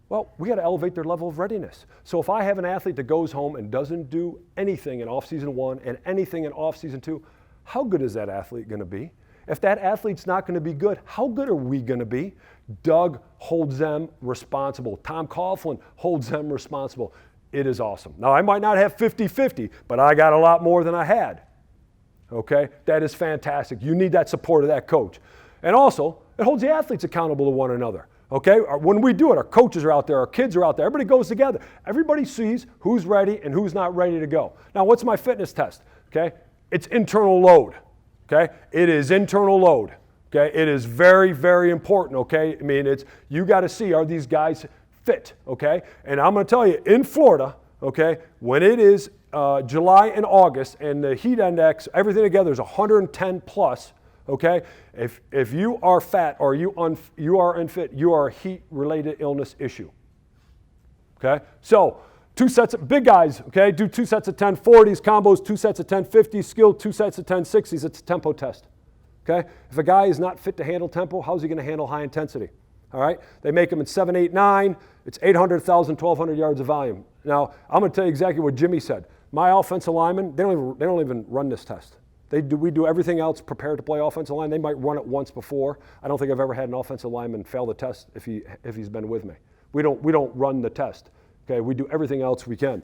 Well, we got to elevate their level of readiness. So if I have an athlete that goes home and doesn't do anything in off-season 1 and anything in off-season 2, how good is that athlete going to be? If that athlete's not going to be good, how good are we going to be? Doug holds them responsible. Tom Coughlin holds them responsible. It is awesome. Now, I might not have 50-50, but I got a lot more than I had. Okay, that is fantastic. You need that support of that coach. And also, it holds the athletes accountable to one another. Okay, when we do it, our coaches are out there, our kids are out there, everybody goes together. Everybody sees who's ready and who's not ready to go. Now, what's my fitness test? Okay, it's internal load. Okay, it is internal load. Okay, it is very, very important. Okay, I mean, you got to see, are these guys fit? Okay, and I'm going to tell you, in Florida, okay, when it is July and August, and the heat index, everything together is 110 plus, okay? If you are fat or you are unfit, you are a heat-related illness issue, okay? So 2 sets of big guys, okay? Do 2 sets of 1040s, combos, 2 sets of 1050s, skilled 2 sets of 1060s. It's a tempo test, okay? If a guy is not fit to handle tempo, how's he going to handle high intensity? All right, they make them in 7, 8, 9. It's 800,000, 1,200 yards of volume. Now, I'm going to tell you exactly what Jimmy said. My offensive linemen, they don't even run this test. We do everything else prepared to play offensive line. They might run it once before. I don't think I've ever had an offensive lineman fail the test if he's been with me. We don't run the test. Okay, we do everything else we can.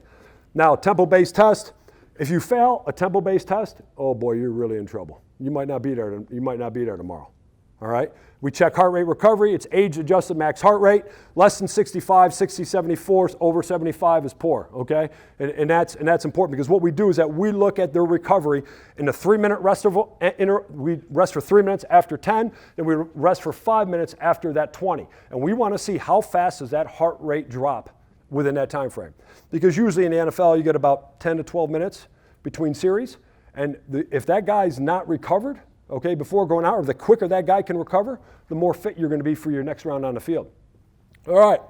Now, tempo-based test. If you fail a tempo-based test, oh boy, you're really in trouble. You might not be there. You might not be there tomorrow. All right. We check heart rate recovery. It's age-adjusted max heart rate. Less than 65, 60, 74, over 75 is poor, okay? And that's important, because what we do is that we look at their recovery in the 3-minute rest we rest for 3 minutes after 10, then we rest for 5 minutes after that 20. And we want to see how fast does that heart rate drop within that time frame. Because usually in the NFL, you get about 10 to 12 minutes between series. And if that guy's not recovered, okay, before going out, or the quicker that guy can recover, the more fit you're going to be for your next round on the field. All right,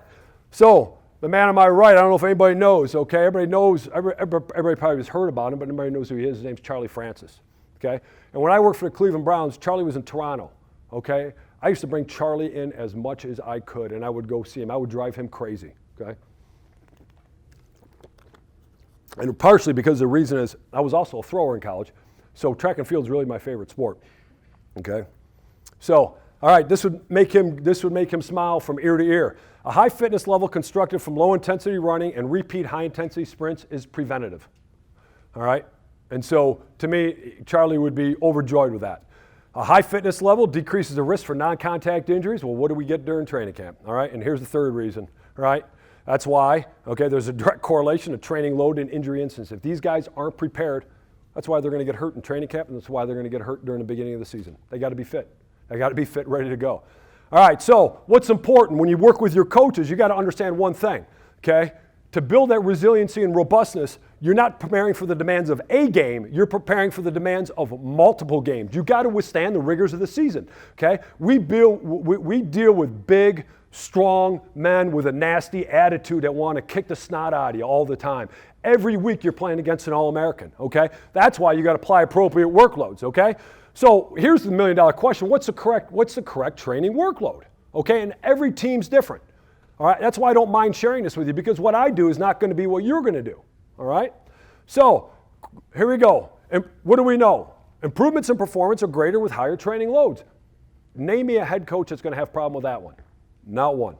so the man on my right, I don't know if anybody knows, okay? Everybody knows, everybody probably has heard about him, but nobody knows who he is. His name's Charlie Francis, okay? And when I worked for the Cleveland Browns, Charlie was in Toronto, okay? I used to bring Charlie in as much as I could, and I would go see him. I would drive him crazy, okay? And partially because the reason is I was also a thrower in college, so track and field is really my favorite sport, okay? So, all right, this would make him smile from ear to ear. A high fitness level constructed from low intensity running and repeat high intensity sprints is preventative, all right? And so, to me, Charlie would be overjoyed with that. A high fitness level decreases the risk for non-contact injuries. Well, what do we get during training camp, all right? And here's the third reason, all right? That's why, okay, there's a direct correlation of training load and injury incidence. If these guys aren't prepared, That's why they're going to get hurt in training camp, and that's why they're going to get hurt during the beginning of the season. They got to be fit. They got to be fit, ready to go. All right, so what's important when you work with your coaches, you got to understand one thing, okay? To build that resiliency and robustness, you're not preparing for the demands of a game, you're preparing for the demands of multiple games. You got to withstand the rigors of the season, okay? We deal with big, strong men with a nasty attitude that want to kick the snot out of you all the time. Every week you're playing against an All-American, okay? That's why you got to apply appropriate workloads, okay? So here's the million-dollar question. What's the correct training workload, okay? And every team's different. All right, that's why I don't mind sharing this with you, because what I do is not going to be what you're going to do. All right? So, here we go. And what do we know? Improvements in performance are greater with higher training loads. Name me a head coach that's going to have a problem with that one. Not one.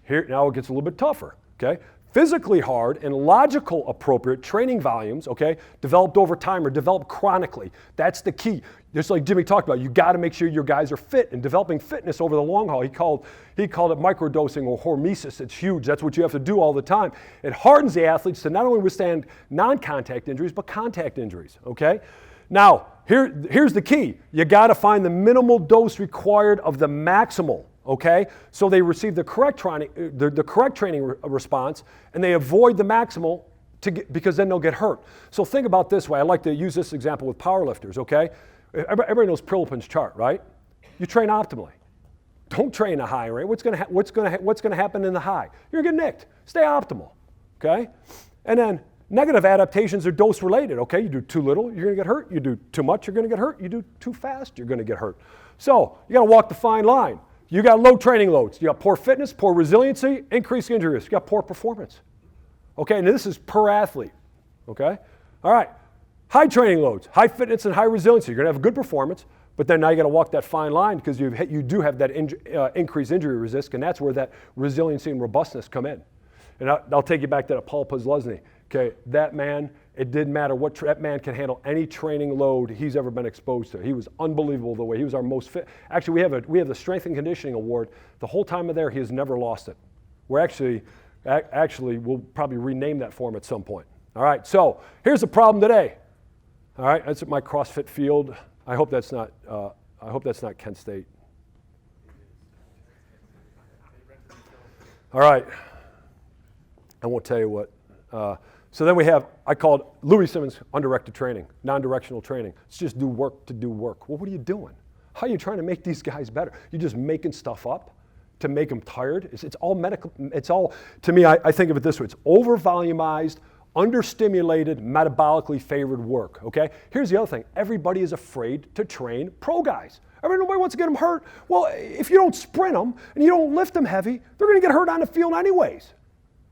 Here, now it gets a little bit tougher, okay? Physically hard and logical appropriate training volumes, okay, developed over time or developed chronically. That's the key. Just like Jimmy talked about, you got to make sure your guys are fit, and developing fitness over the long haul. He called it microdosing or hormesis. It's huge. That's what you have to do all the time. It hardens the athletes to not only withstand non-contact injuries, but contact injuries, okay? Now, here's the key. You got to find the minimal dose required of the maximal, okay? So they receive the correct training response, and they avoid the maximal because then they'll get hurt. So think about this way. I like to use this example with powerlifters, okay? Everybody knows Prilipin's chart, right? You train optimally. Don't train a high rate. What's going to happen in the high? You're going to get nicked. Stay optimal, okay? And then negative adaptations are dose related, okay? You do too little, you're going to get hurt. You do too much, you're going to get hurt. You do too fast, you're going to get hurt. So you got to walk the fine line. You got low training loads. You got poor fitness, poor resiliency, increased injury risk. You got poor performance. Okay, and this is per athlete. Okay? All right. High training loads, high fitness and high resiliency. You're going to have a good performance, but then now you got to walk that fine line because you do have that increased injury risk, and that's where that resiliency and robustness come in. And I'll take you back to Paul Posluszny. Okay, that man, it didn't matter what, that man can handle any training load he's ever been exposed to. He was unbelievable the way, he was our most fit. Actually, we have the Strength and Conditioning Award. The whole time of there, he has never lost it. We're actually, we'll probably rename that for him at some point. All right, so here's the problem today. All right, that's at my CrossFit field. I hope that's not Kent State. All right, I won't tell you what. So then we have, I called Louis Simmons undirected training, non-directional training. It's just do work to do work. Well, what are you doing? How are you trying to make these guys better? You're just making stuff up to make them tired? It's all medical, it's all, to me, I think of it this way. It's over-volumized, understimulated, metabolically favored work, okay? Here's the other thing. Everybody is afraid to train pro guys. Nobody wants to get them hurt. Well, if you don't sprint them and you don't lift them heavy, they're going to get hurt on the field anyways.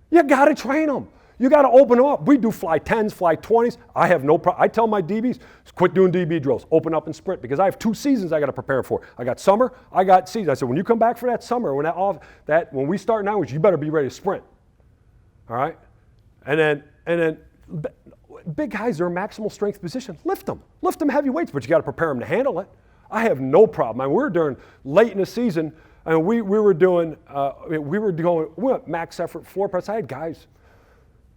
You got to train them. You got to open them up. We do fly 10s, fly 20s. I have no problem. I tell my DBs, quit doing DB drills. Open up and sprint, because I have 2 seasons I got to prepare for. I got summer, I got season. I said, when you come back for that summer, when we start 9 weeks, you better be ready to sprint. All right? And then big guys are in maximal strength position. Lift them heavy weights, but you got to prepare them to handle it. I have no problem. I mean, we were doing late in the season, and we went max effort floor press. I had guys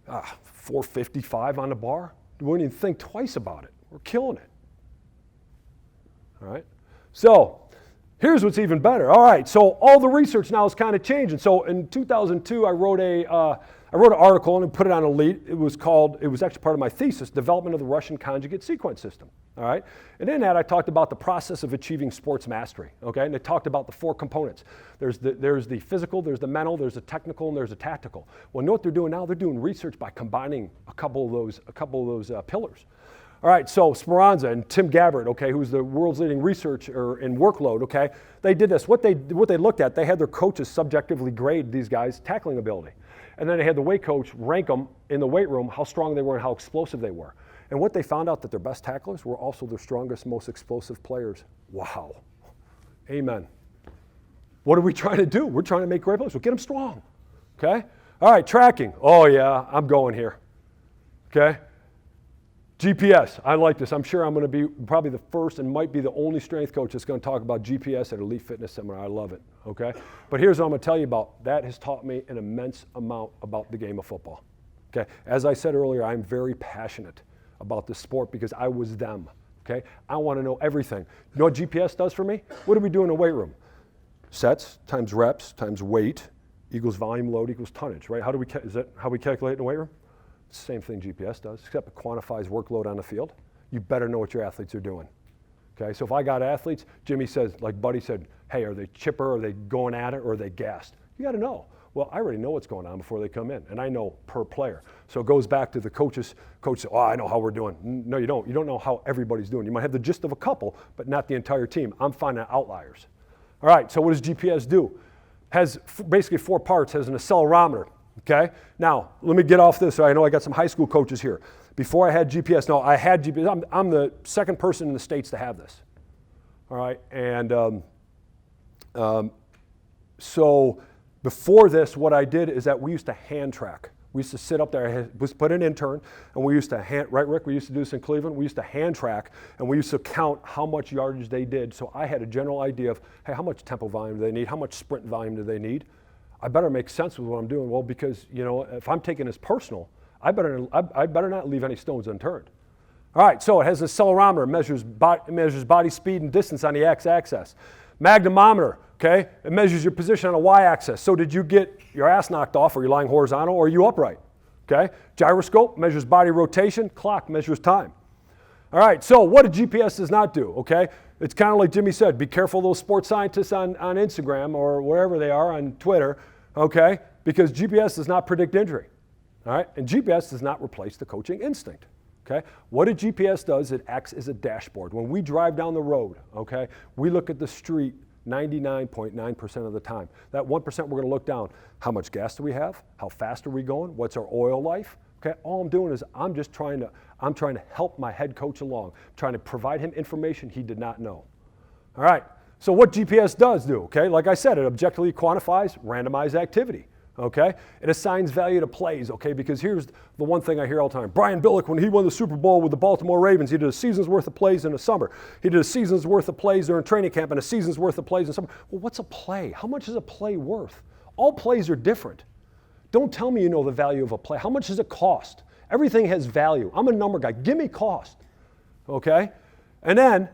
455 on the bar. We wouldn't even think twice about it. We're killing it. All right. So here's what's even better. All right. So all the research now is kind of changing. So in 2002, I wrote an article and put it on Elite. It was actually part of my thesis, Development of the Russian Conjugate Sequence System. All right. And in that, I talked about the process of achieving sports mastery. Okay. And it talked about the 4 components. There's the physical, there's the mental, there's the technical, and there's the tactical. Well, you know what they're doing now? They're doing research by combining a couple of those pillars. All right, so Speranza and Tim Gabbard, okay, who's the world's leading researcher in Workload, okay, they did this. What they looked at, they had their coaches subjectively grade these guys' tackling ability. And then they had the weight coach rank them in the weight room, how strong they were and how explosive they were. And what they found out that their best tacklers were also their strongest, most explosive players. Wow. Amen. What are we trying to do? We're trying to make great players. Well, get them strong, okay? All right, tracking. Oh, yeah, I'm going here, okay? GPS, I like this. I'm sure I'm going to be probably the first and might be the only strength coach that's going to talk about GPS at Elite Fitness Seminar. I love it, okay? But here's what I'm going to tell you about. That has taught me an immense amount about the game of football, okay? As I said earlier, I'm very passionate about the sport because I was them, okay? I want to know everything. You know what GPS does for me? What do we do in the weight room? Sets times reps times weight equals volume load equals tonnage, right? Is that how we calculate in the weight room? Same thing GPS does, except it quantifies workload on the field. You better know what your athletes are doing. Okay, so if I got athletes, Jimmy says, like Buddy said, hey, are they chipper, are they going at it, or are they gassed? You got to know. Well, I already know what's going on before they come in, and I know per player. So it goes back to the coaches. Coach says, oh, I know how we're doing. No, you don't. You don't know how everybody's doing. You might have the gist of a couple, but not the entire team. I'm finding outliers. All right, so what does GPS do? Has basically 4 parts, has an accelerometer, okay? Now, let me get off this. I know I got some high school coaches here. Before I had GPS, no, I had GPS. I'm the second person in the States to have this, all right? And so before this, what I did is that we used to hand track. We used to sit up there, I was put an intern, and we used to right, Rick? We used to do this in Cleveland. We used to hand track, and we used to count how much yardage they did. So I had a general idea of, hey, how much tempo volume do they need? How much sprint volume do they need? I better make sense with what I'm doing. Well, because, you know, if I'm taking this personal, I better not leave any stones unturned. All right, so it has an accelerometer, measures body speed and distance on the x-axis. Magnemometer, okay, it measures your position on a y-axis. So did you get your ass knocked off, or you're lying horizontal, or are you upright? Okay, gyroscope measures body rotation, clock measures time. All right, so what a GPS does not do, okay? It's kind of like Jimmy said, be careful of those sports scientists on Instagram or wherever they are on Twitter, okay? Because GPS does not predict injury, all right? And GPS does not replace the coaching instinct. Okay? What a GPS does, it acts as a dashboard. When we drive down the road, okay, we look at the street 99.9% of the time. That 1% we're going to look down. How much gas do we have? How fast are we going? What's our oil life? Okay, all I'm doing is I'm trying to help my head coach along, trying to provide him information he did not know. All right, so what GPS does do, okay, like I said, it objectively quantifies randomized activity. Okay, it assigns value to plays, okay, because here's the one thing I hear all the time. Brian Billick, when he won the Super Bowl with the Baltimore Ravens, he did a season's worth of plays in the summer. He did a season's worth of plays during training camp and a season's worth of plays in summer. Well, what's a play? How much is a play worth? All plays are different. Don't tell me you know the value of a play. How much does it cost? Everything has value. I'm a number guy. Give me cost, okay? And then,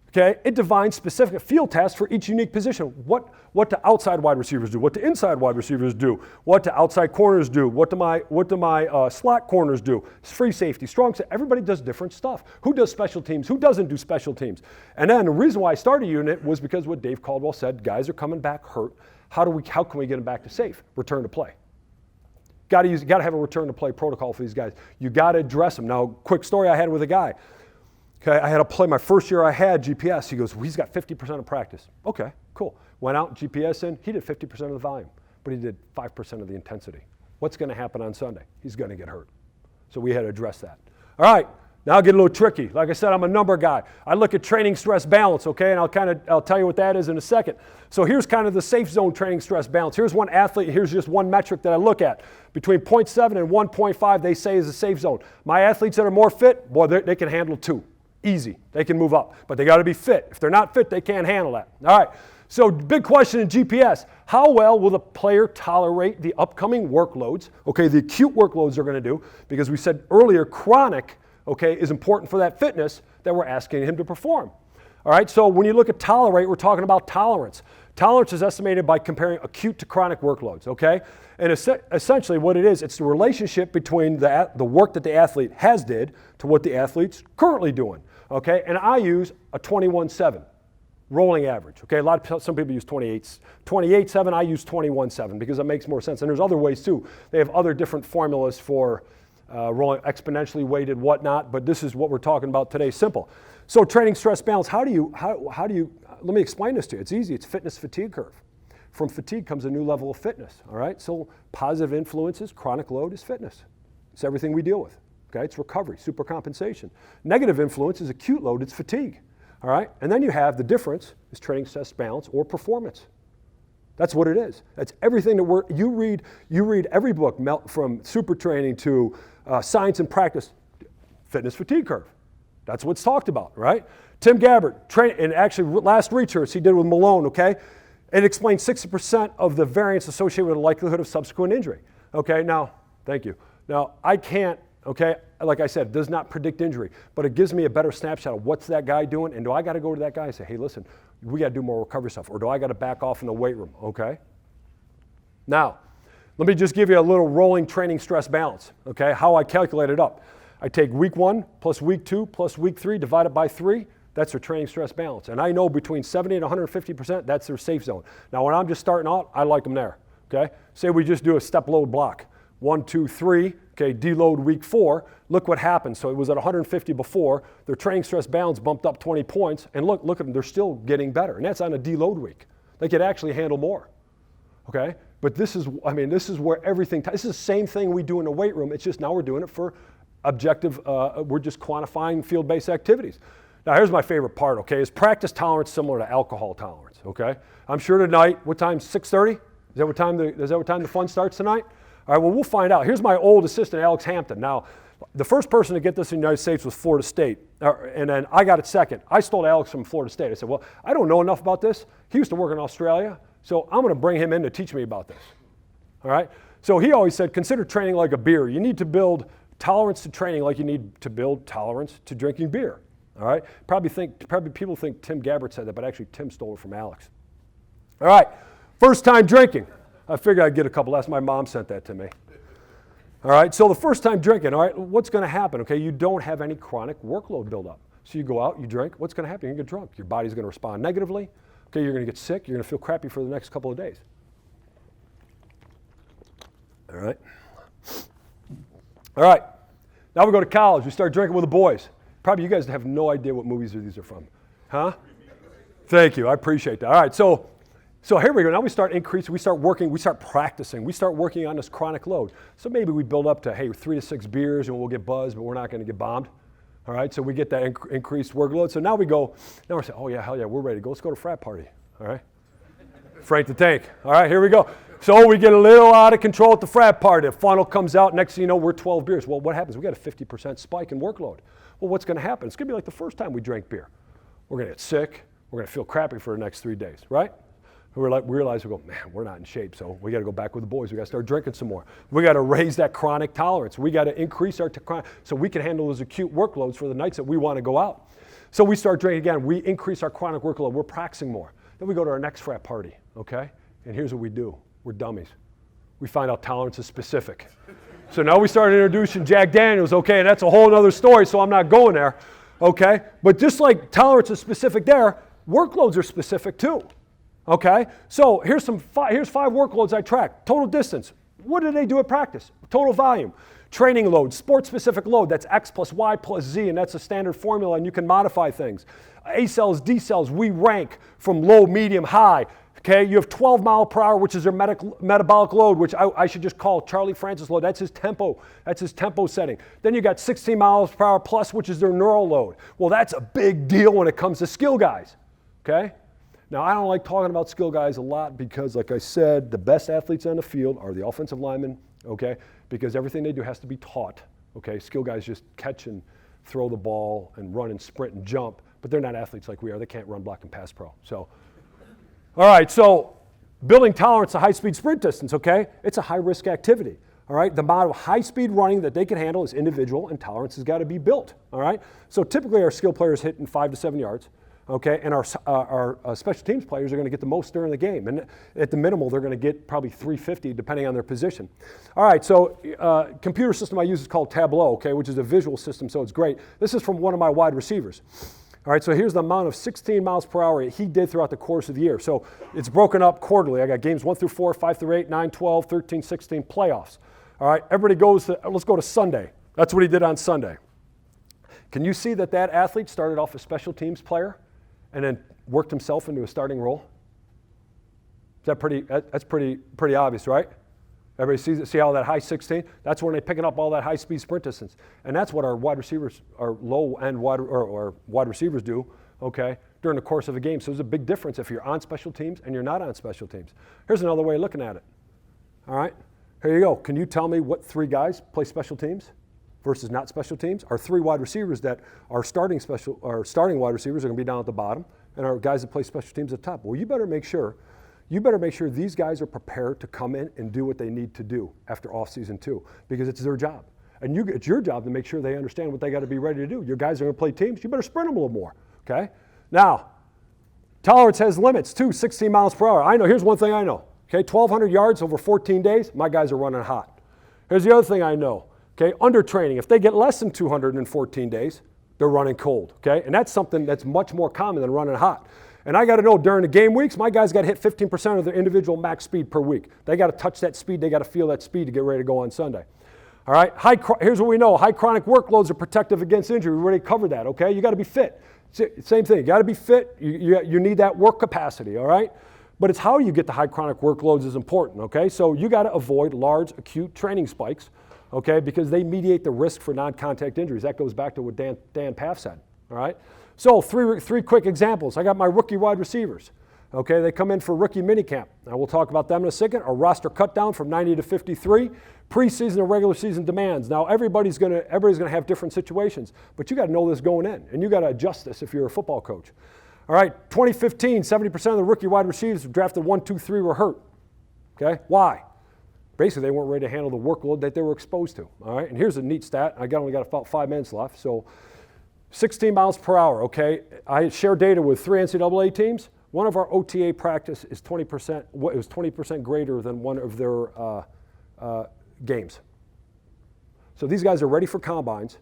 okay, it defines specific field tasks for each unique position. What do outside wide receivers do? What do inside wide receivers do? What do outside corners do? What do my slot corners do? Free safety, strong safety. Everybody does different stuff. Who does special teams? Who doesn't do special teams? And then the reason why I started a unit was because what Dave Caldwell said, guys are coming back hurt. How can we get them back to safe? Return to play. Got to have a return to play protocol for these guys. You got to address them. Now, quick story I had with a guy. Okay, I had a play my first year I had GPS. He goes, well, he's got 50% of practice. Okay, cool. Went out, GPS in, he did 50% of the volume, but he did 5% of the intensity. What's going to happen on Sunday? He's going to get hurt. So we had to address that. All right, now I'll get a little tricky. Like I said, I'm a number guy. I look at training stress balance, okay, and I'll tell you what that is in a second. So here's kind of the safe zone training stress balance. Here's one athlete, here's just one metric that I look at. Between 0.7 and 1.5, they say is a safe zone. My athletes that are more fit, boy, they can handle 2. Easy, they can move up, but they got to be fit. If they're not fit, they can't handle that. All right, so big question in GPS, how well will the player tolerate the upcoming workloads? Okay, the acute workloads they're going to do, because we said earlier chronic, okay, is important for that fitness that we're asking him to perform. All right, so when you look at tolerate, we're talking about tolerance. Tolerance is estimated by comparing acute to chronic workloads, okay? And essentially what it is, it's the relationship between the work that the athlete has did to what the athlete's currently doing, okay? And I use a 21.7 rolling average, okay? Some people use 28.7, I use 21.7 because it makes more sense. And there's other ways too. They have other different formulas for rolling exponentially weighted, whatnot, but this is what we're talking about today, simple. So training stress balance, how do you, let me explain this to you. It's easy, it's fitness fatigue curve. From fatigue comes a new level of fitness, all right? So positive influences, chronic load is fitness. It's everything we deal with, okay? It's recovery, supercompensation. Negative influence is acute load, it's fatigue, all right? And then you have the difference is training stress balance or performance. That's what it is. That's everything that you read every book from super training to science and practice, fitness fatigue curve. That's what's talked about, right? Tim Gabbard, and actually last research he did with Malone, okay? It explains 60% of the variance associated with the likelihood of subsequent injury. Okay, now, thank you. Now, I can't okay? Like I said, it does not predict injury, but it gives me a better snapshot of what's that guy doing, and do I got to go to that guy and say, hey, listen, we got to do more recovery stuff, or do I got to back off in the weight room, okay? Now, let me just give you a little rolling training stress balance, okay? How I calculate it up. I take week 1 plus week 2 plus week 3 divided by 3. That's their training stress balance. And I know between 70 and 150%, that's their safe zone. Now, when I'm just starting out, I like them there, okay? Say we just do a step load block. 1, 2, 3, okay, deload week 4. Look what happened. So it was at 150 before. Their training stress balance bumped up 20 points. And look at them, they're still getting better. And that's on a deload week. They could actually handle more, okay? But this is where everything, this is the same thing we do in the weight room. It's just now we're doing it for objective, we're just quantifying field-based activities. Now here's my favorite part, okay, is practice tolerance similar to alcohol tolerance, okay? I'm sure tonight, what time, 6:30? Is that what time the fun starts tonight? All right, well, we'll find out. Here's my old assistant, Alex Hampton. Now, the first person to get this in the United States was Florida State, and then I got it second. I stole Alex from Florida State. I said, well, I don't know enough about this. He used to work in Australia, so I'm going to bring him in to teach me about this, all right? So he always said, consider training like a beer. You need to build tolerance to training like you need to build tolerance to drinking beer, all right? Probably people think Tim Gabbert said that, but actually Tim stole it from Alex. All right, first time drinking. I figured I'd get a couple. That's my mom sent that to me. All right, so the first time drinking, all right, what's going to happen? Okay, you don't have any chronic workload buildup. So you go out, you drink, what's going to happen? You're going to get drunk. Your body's going to respond negatively. Okay, you're going to get sick. You're going to feel crappy for the next couple of days. All right. All right, now we go to college. We start drinking with the boys. Probably you guys have no idea what movies these are from. Huh? Thank you, I appreciate that. All right, so here we go. Now we start increasing, we start working, we start practicing. We start working on this chronic load. So maybe we build up to, hey, 3 to 6 beers and we'll get buzzed, but we're not going to get bombed. All right, so we get that increased workload. So now we're saying, oh yeah, hell yeah, we're ready to go. Let's go to frat party, all right? Frank the Tank. All right, here we go. So we get a little out of control at the frat party. The funnel comes out. Next thing you know, we're 12 beers. Well, what happens? We got a 50% spike in workload. Well, what's going to happen? It's going to be like the first time we drank beer. We're going to get sick. We're going to feel crappy for the next 3 days, right? We realize, we go, man, we're not in shape, so we got to go back with the boys. We got to start drinking some more. We got to raise that chronic tolerance. We got to increase our chronic, so we can handle those acute workloads for the nights that we want to go out. So we start drinking again. We increase our chronic workload. We're practicing more. Then we go to our next frat party, okay? And here's what we do. We're dummies. We find out tolerance is specific. So now we start introducing Jack Daniels, okay, and that's a whole other story, so I'm not going there, okay? But just like tolerance is specific there, workloads are specific too, okay? So here's 5 workloads I track. Total distance. What do they do at practice? Total volume. Training load, sport-specific load, that's X plus Y plus Z, and that's a standard formula, and you can modify things. A cells, D cells, we rank from low, medium, high. Okay, you have 12 mile per hour, which is their metabolic load, which I should just call Charlie Francis load. That's his tempo. That's his tempo setting. Then you got 16 miles per hour plus, which is their neural load. Well, that's a big deal when it comes to skill guys. Okay? Now, I don't like talking about skill guys a lot because, like I said, the best athletes on the field are the offensive linemen, okay? Because everything they do has to be taught, okay? Skill guys just catch and throw the ball and run and sprint and jump, but they're not athletes like we are. They can't run, block, and pass pro. So. All right, so building tolerance to high-speed sprint distance, okay? It's a high-risk activity, all right? The amount of high-speed running that they can handle is individual, and tolerance has got to be built, all right? So typically our skill players hit in 5 to 7 yards, okay? And our special teams players are going to get the most during the game. And at the minimal, they're going to get probably 350, depending on their position. All right, so computer system I use is called Tableau, okay, which is a visual system, so it's great. This is from one of my wide receivers. All right, so here's the amount of 16 miles per hour he did throughout the course of the year. So it's broken up quarterly. I got games 1 through 4, 5 through 8, 9, 12, 13, 16, playoffs. All right, everybody let's go to Sunday. That's what he did on Sunday. Can you see that athlete started off a special teams player and then worked himself into a starting role? That's pretty obvious, right? Everybody sees it, see how that high 16? That's when they're picking up all that high-speed sprint distance. And that's what our wide receivers, our low-end wide receivers do, okay, during the course of a game. So there's a big difference if you're on special teams and you're not on special teams. Here's another way of looking at it. All right, here you go. Can you tell me what 3 guys play special teams versus not special teams? Our 3 wide receivers that are starting wide receivers are going to be down at the bottom, and our guys that play special teams at the top. Well, you better make sure these guys are prepared to come in and do what they need to do after off-season 2, because it's their job. And it's your job to make sure they understand what they got to be ready to do. Your guys are going to play teams. You better sprint them a little more, okay? Now, tolerance has limits too, 16 miles per hour. I know, here's one thing I know, okay? 1,200 yards over 14 days, my guys are running hot. Here's the other thing I know, okay? Undertraining, if they get less than 200 in 14 days, they're running cold, okay? And that's something that's much more common than running hot. And I got to know during the game weeks, my guys got to hit 15% of their individual max speed per week. They got to touch that speed. They got to feel that speed to get ready to go on Sunday. All right, here's what we know. High chronic workloads are protective against injury. We already covered that, okay? You got to be fit. Same thing, you got to be fit. You need that work capacity, all right? But it's how you get the high chronic workloads is important, okay? So you got to avoid large acute training spikes, okay? Because they mediate the risk for non-contact injuries. That goes back to what Dan Paff said, all right? So three quick examples. I got my rookie wide receivers. Okay, they come in for rookie minicamp. Now we'll talk about them in a second. A roster cut down from 90 to 53. Preseason and regular season demands. Now everybody's gonna have different situations, but you got to know this going in, and you got to adjust this if you're a football coach. All right, 2015, 70% of the rookie wide receivers drafted 1, 2, 3 were hurt. Okay, why? Basically, they weren't ready to handle the workload that they were exposed to. All right, and here's a neat stat. I only got about 5 minutes left, so 16 miles per hour. Okay, I share data with 3 NCAA teams. One of our OTA practice is 20%. It was 20% greater than one of their games. So these guys are ready for combines,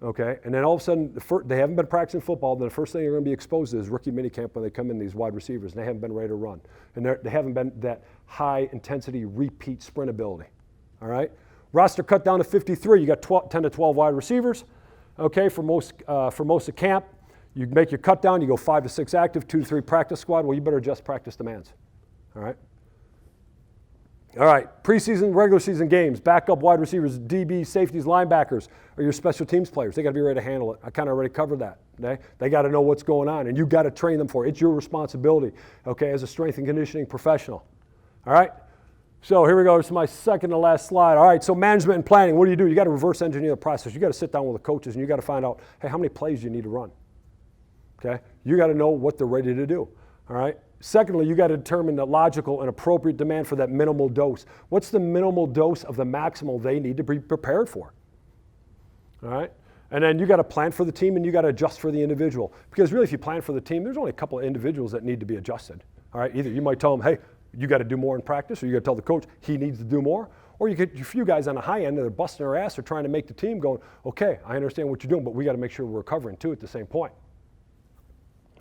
okay? And then all of a sudden, they haven't been practicing football. Then the first thing they're going to be exposed to is rookie minicamp when they come in. These wide receivers, and they haven't been ready to run, and they haven't been that high intensity repeat sprint ability. All right. Roster cut down to 53. You got 10 to 12 wide receivers, okay? For most of camp. You make your cut down, you go 5 to 6 active, 2 to 3 practice squad. Well, you better adjust practice demands. All right? All right, preseason, regular season games, backup wide receivers, DBs, safeties, linebackers, or your special teams players. They got to be ready to handle it. I kind of already covered that. Okay? They got to know what's going on, and you got to train them for it. It's your responsibility, okay, as a strength and conditioning professional. All right? So here we go. This is my second to last slide. All right, so management and planning. What do? You got to reverse engineer the process. You got to sit down with the coaches, and you got to find out, hey, how many plays do you need to run? Okay, you got to know what they're ready to do, all right? Secondly, you got to determine the logical and appropriate demand for that minimal dose. What's the minimal dose of the maximal they need to be prepared for, all right? And then you got to plan for the team and you got to adjust for the individual. Because really, if you plan for the team, there's only a couple of individuals that need to be adjusted, all right? Either you might tell them, hey, you got to do more in practice, or you got to tell the coach he needs to do more, or you get a few guys on the high end that are busting their ass or trying to make the team going, okay, I understand what you're doing, but we got to make sure we're recovering too at the same point.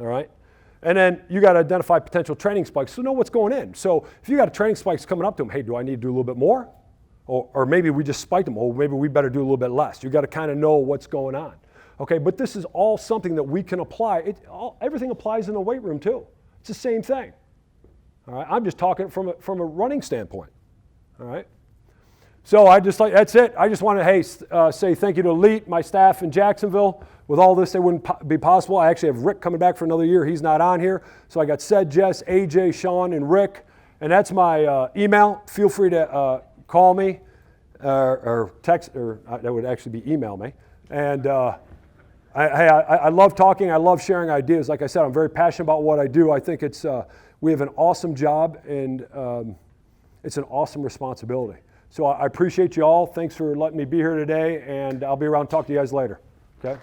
All right? And then you got to identify potential training spikes, so know what's going in. So if you got a training spikes coming up to them, hey, do I need to do a little bit more? Or maybe we just spiked them. Oh, maybe we better do a little bit less. You got to kind of know what's going on. Okay, but this is all something that we can apply. Everything applies in the weight room too. It's the same thing. All right, I'm just talking from a running standpoint. All right. So that's it. I just want to, say thank you to Elite, my staff in Jacksonville. With all this, it wouldn't be possible. I actually have Rick coming back for another year. He's not on here. So I got Sed, Jess, AJ, Sean, and Rick. And that's my email. Feel free to call me or text, or that would actually be email me. And I love talking. I love sharing ideas. Like I said, I'm very passionate about what I do. I think we have an awesome job, and it's an awesome responsibility. So I appreciate you all. Thanks for letting me be here today, and I'll be around to talk to you guys later. Okay?